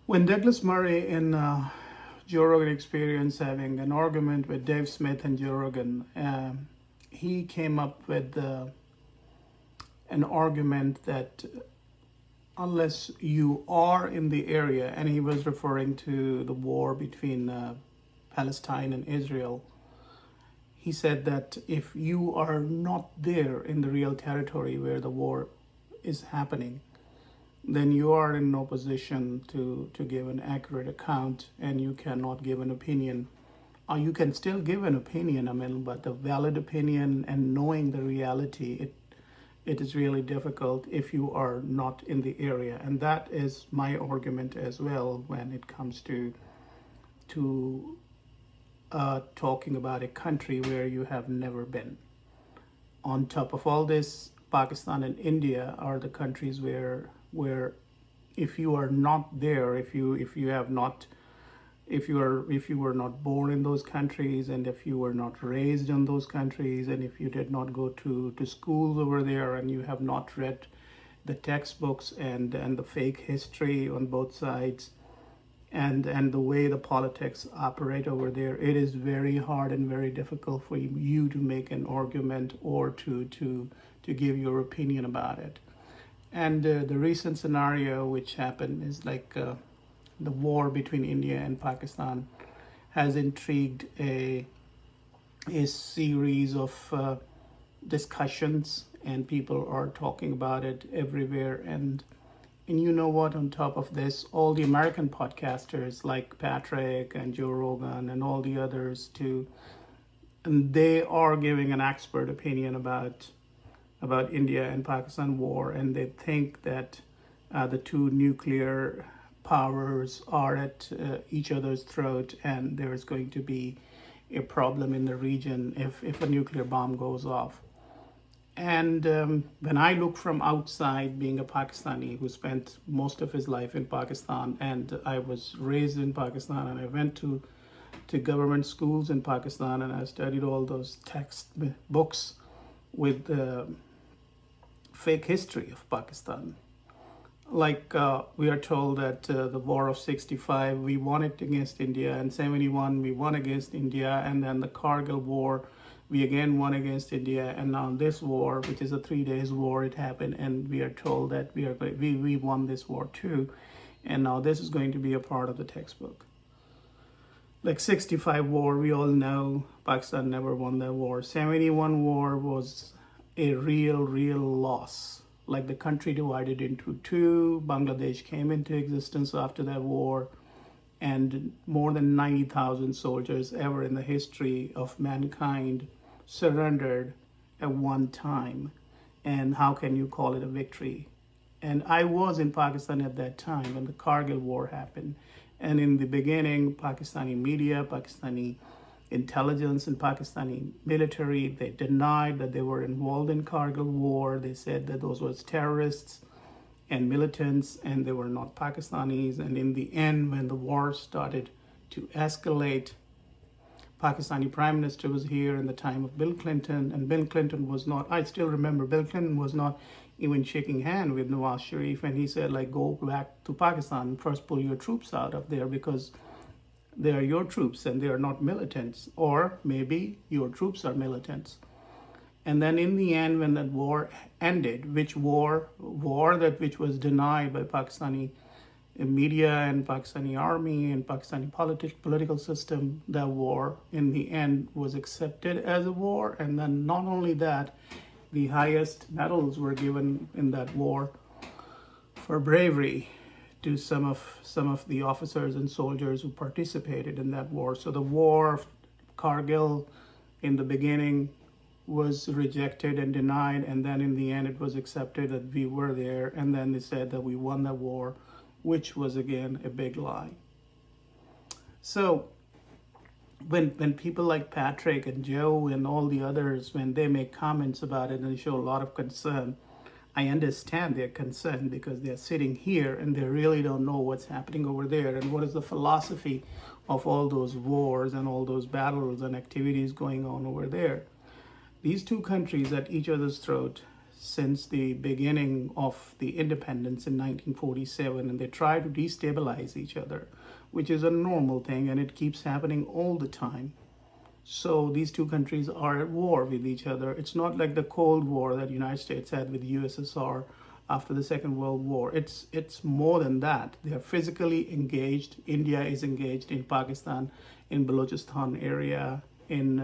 When Douglas Murray in Joe Rogan Experience having an argument with Dave Smith and Joe Rogan, he came up with an argument that unless you are in the area, and he was referring to the war between Palestine and Israel, he said that if you are not there in the real territory where the war is happening, then you are in no position to give an accurate account, and you cannot give an opinion. You can still give an opinion, I mean, but the valid opinion and knowing the reality, it is really difficult if you are not in the area. And that is my argument as well when it comes to talking about a country where you have never been. On top of all this, Pakistan and India are the countries where if you are not there, if you have not if you were not born in those countries, and if you were not raised in those countries, and if you did not go to schools over there, and you have not read the textbooks and the fake history on both sides, and the way the politics operate over there, it is very hard and very difficult for you to make an argument or to give your opinion about it. And the recent scenario which happened is like the war between India and Pakistan has intrigued a series of discussions, and people are talking about it everywhere. And you know what? On top of this, all the American podcasters like Patrick and Joe Rogan and all the others too, and they are giving an expert opinion about India and Pakistan war, and they think that the two nuclear powers are at each other's throat, and there is going to be a problem in the region if a nuclear bomb goes off. And when I look from outside, being a Pakistani who spent most of his life in Pakistan, and I was raised in Pakistan, and I went to government schools in Pakistan, and I studied all those textbooks with fake history of Pakistan. Like we are told that the war of 65, we won it against India, and 71, we won against India, and then the Kargil war, we again won against India, and now this war, which is a 3 days war, it happened, and we are told that we won this war too, and now this is going to be a part of the textbook. Like 65 war, we all know Pakistan never won that war. 71 war was a real loss. Like the country divided into two. Bangladesh came into existence after that war, and more than 90,000 soldiers ever in the history of mankind surrendered at one time. And how can you call it a victory? And I was in Pakistan at that time when the Kargil war happened. And in the beginning, Pakistani media, Pakistani intelligence, and Pakistani military, they denied that they were involved in Kargil war. They said that those were terrorists and militants, and they were not Pakistanis. And in the end, when the war started to escalate, Pakistani Prime Minister was here in the time of Bill Clinton, and Bill Clinton was not, I still remember, Bill Clinton was not even shaking hand with Nawaz Sharif, and he said, like, go back to Pakistan, first pull your troops out of there, because they are your troops and they are not militants, or maybe your troops are militants. And then in the end, when that war ended, which war which was denied by Pakistani media and Pakistani army and Pakistani political system, that war in the end was accepted as a war. And then not only that, the highest medals were given in that war for bravery to some of the officers and soldiers who participated in that war. So the war of Kargil in the beginning was rejected and denied, and then in the end it was accepted that we were there, and then they said that we won the war, which was again a big lie. So when people like Patrick and Joe and all the others, when they make comments about it and show a lot of concern, I understand their concern, because they're sitting here and they really don't know what's happening over there, and what is the philosophy of all those wars and all those battles and activities going on over there. These two countries at each other's throat since the beginning of the independence in 1947, and they try to destabilize each other, which is a normal thing, and it keeps happening all the time. So these two countries are at war with each other. It's not like the Cold War that the United States had with the USSR after the Second World War. It's more than that. They are physically engaged. India is engaged in Pakistan, in Balochistan area, in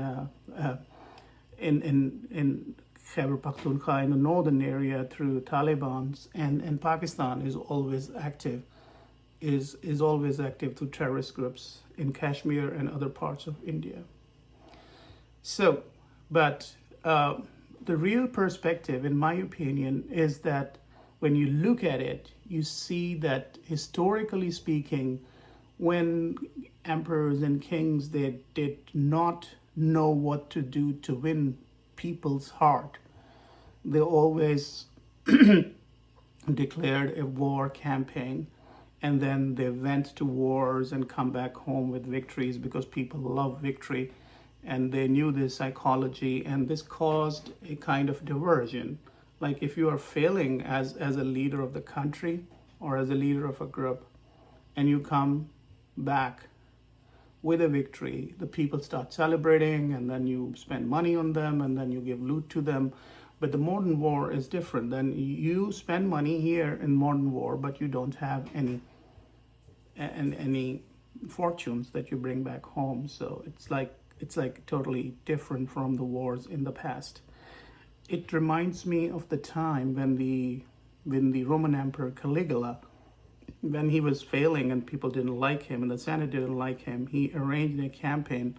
Khyber Pakhtunkhwa in the northern area through Taliban's, and Pakistan is always active, is always active through terrorist groups in Kashmir and other parts of India. So, but the real perspective, in my opinion, is that when you look at it, you see that historically speaking, when emperors and kings, they did not know what to do to win people's heart, they always declared a war campaign, and then they went to wars and come back home with victories because people love victory, and they knew this psychology, and this caused a kind of diversion. Like if you are failing as a leader of the country or as a leader of a group, and you come back with a victory, the people start celebrating, and then you spend money on them, and then you give loot to them. But the modern war is different. Then you spend money here in modern war, but you don't have any fortunes that you bring back home. So it's like totally different from the wars in the past. It reminds me of the time when the Roman Emperor Caligula, when he was failing and people didn't like him and the Senate didn't like him, he arranged a campaign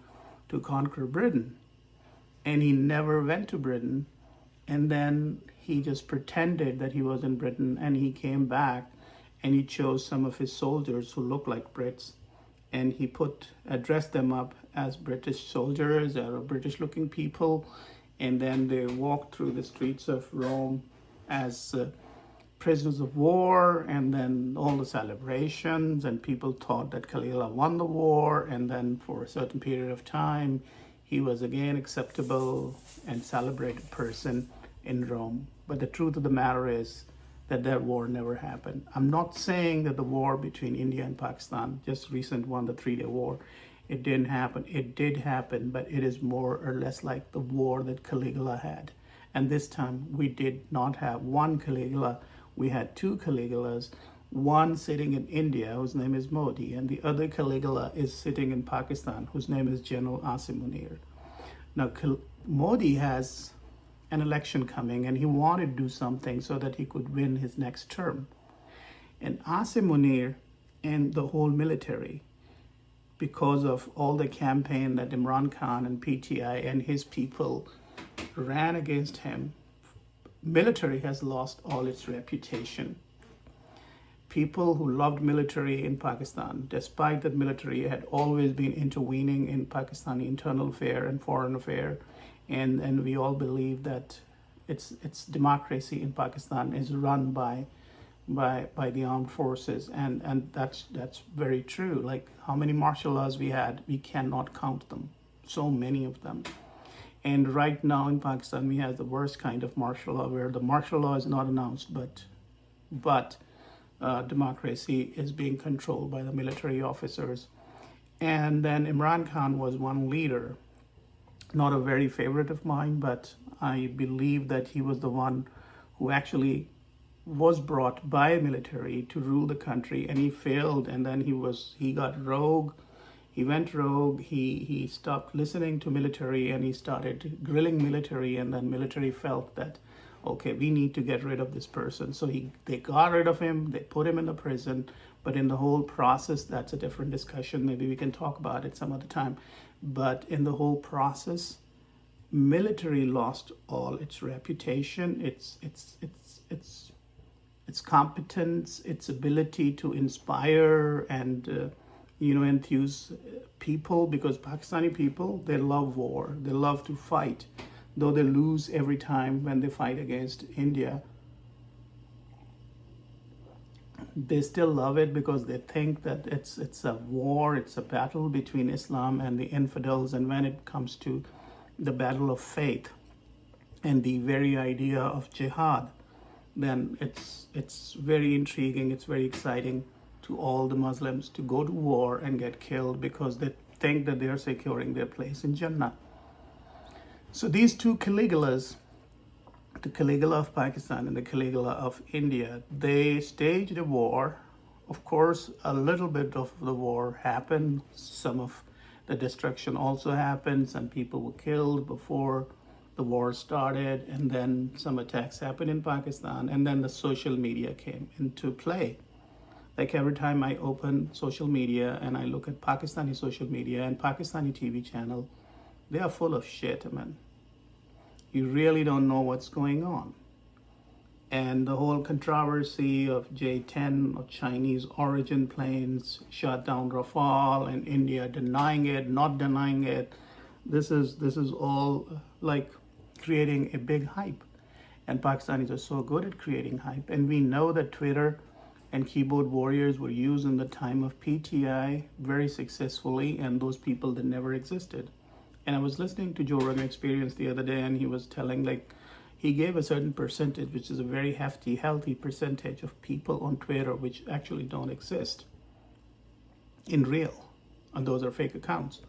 to conquer Britain. And he never went to Britain. And then he just pretended that he was in Britain, and he came back and he chose some of his soldiers who looked like Brits, and he dressed them up as British soldiers or British looking people. And then they walked through the streets of Rome as prisoners of war, and then all the celebrations, and people thought that Caligula won the war, and then for a certain period of time he was again acceptable and celebrated person in Rome. But the truth of the matter is that war never happened. I'm not saying that the war between India and Pakistan, just recent one, the 3-day war, it didn't happen. It did happen, but it is more or less like the war that Caligula had. And this time we did not have one Caligula. We had two Caligulas, one sitting in India, whose name is Modi, and the other Caligula is sitting in Pakistan, whose name is General Asim Munir. Now, Modi has an election coming, and he wanted to do something so that he could win his next term. And Asim Munir and the whole military, because of all the campaign that Imran Khan and PTI and his people ran against him, military has lost all its reputation. People who loved military in Pakistan, despite that military had always been intervening in Pakistani internal affair and foreign affair, and we all believe that its democracy in Pakistan is run by the armed forces, and that's very true. Like how many martial laws we had, we cannot count them. So many of them. And right now in Pakistan, we have the worst kind of martial law, where the martial law is not announced, but democracy is being controlled by the military officers. And then Imran Khan was one leader, not a very favorite of mine, but I believe that he was the one who actually was brought by military to rule the country, and he failed, and then he got rogue. He went rogue. He stopped listening to military, and he started grilling military, and then military felt that, okay, we need to get rid of this person. So they got rid of him. They put him in the prison. But in the whole process, that's a different discussion. Maybe we can talk about it some other time. But in the whole process, military lost all its reputation, its competence, its ability to inspire and enthuse people, because Pakistani people, they love war. They love to fight, though they lose every time when they fight against India. They still love it because they think that it's a war, it's a battle between Islam and the infidels, and when it comes to the battle of faith, and the very idea of jihad, then it's very intriguing, it's very exciting to all the Muslims to go to war and get killed because they think that they are securing their place in Jannah. So these two Caligulas, the Caligula of Pakistan and the Caligula of India, they staged a war. Of course, a little bit of the war happened. Some of the destruction also happened. Some people were killed before the war started, and then some attacks happened in Pakistan, and then the social media came into play. Like every time I open social media and I look at Pakistani social media and Pakistani TV channel, they are full of shit, man. You really don't know what's going on. And the whole controversy of J-10 of Chinese origin planes shot down Rafale and India denying it, not denying it. This is all like creating a big hype. And Pakistanis are so good at creating hype. And we know that Twitter and keyboard warriors were used in the time of PTI very successfully, and those people that never existed. And I was listening to Joe Rogan Experience the other day, and he was telling, like, he gave a certain percentage, which is a very hefty, healthy percentage of people on Twitter which actually don't exist in real, and those are fake accounts.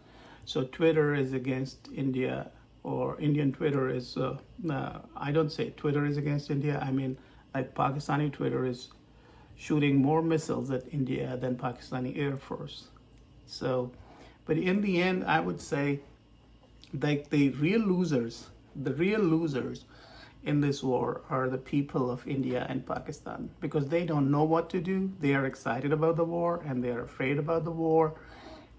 So Twitter is against India, or Indian Twitter is, I don't say Twitter is against India, I mean, like Pakistani Twitter is shooting more missiles at India than Pakistani Air Force. So, but in the end, I would say, like, the real losers in this war are the people of India and Pakistan, because they don't know what to do. They are excited about the war and they are afraid about the war,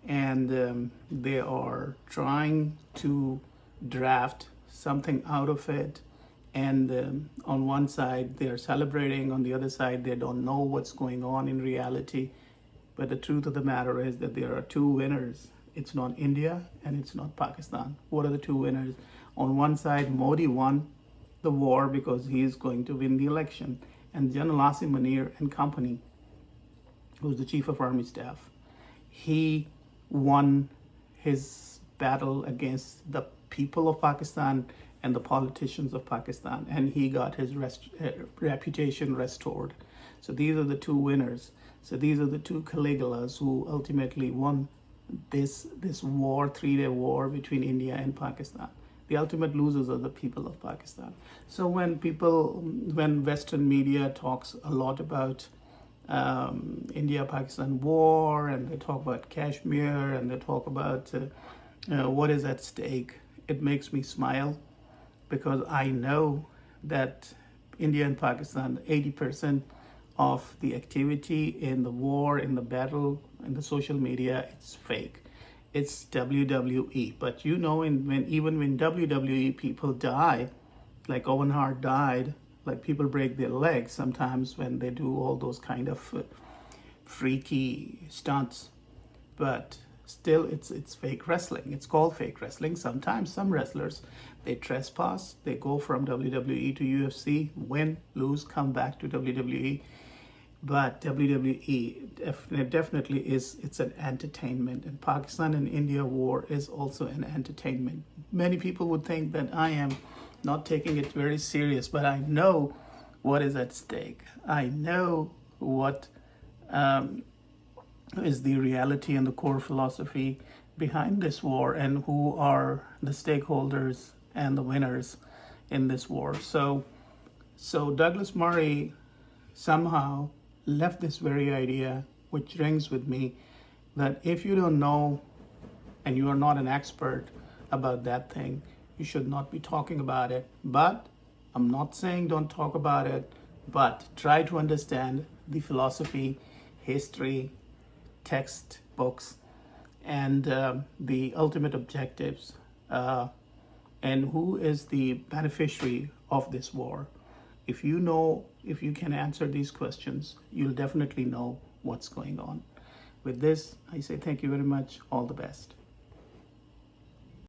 and they are trying to draft something out of it. And on one side they are celebrating, on the other side they don't know what's going on in reality. But the truth of the matter is that there are two winners. It's not India and it's not Pakistan. What are the two winners? On one side, Modi won the war because he is going to win the election. And General Asim Munir and company, who's the chief of army staff, he won his battle against the people of Pakistan and the politicians of Pakistan, and he got his reputation restored. So these are the two winners. So these are the two Caligulas who ultimately won this war, 3-day war between India and Pakistan. The ultimate losers are the people of Pakistan. So when Western media talks a lot about India-Pakistan war, and they talk about Kashmir, and they talk about what is at stake, it makes me smile, because I know that India and Pakistan, 80% of the activity in the war, in the battle, in the social media, it's fake. It's WWE. But you know, even when WWE people die, like Owen Hart died, like people break their legs sometimes when they do all those kind of freaky stunts. But still, it's fake wrestling. It's called fake wrestling. Sometimes some wrestlers, they trespass, they go from WWE to UFC, win, lose, come back to WWE. But WWE definitely it's an entertainment, and Pakistan and India war is also an entertainment. Many people would think that I am not taking it very serious, but I know what is at stake. I know what is the reality and the core philosophy behind this war, and who are the stakeholders and the winners in this war. So Douglas Murray somehow left this very idea, which rings with me, that if you don't know and you are not an expert about that thing, you should not be talking about it. But I'm not saying don't talk about it, but try to understand the philosophy, history, textbooks, and the ultimate objectives, and who is the beneficiary of this war. If you can answer these questions, you'll definitely know what's going on. With this, I say thank you very much. All the best.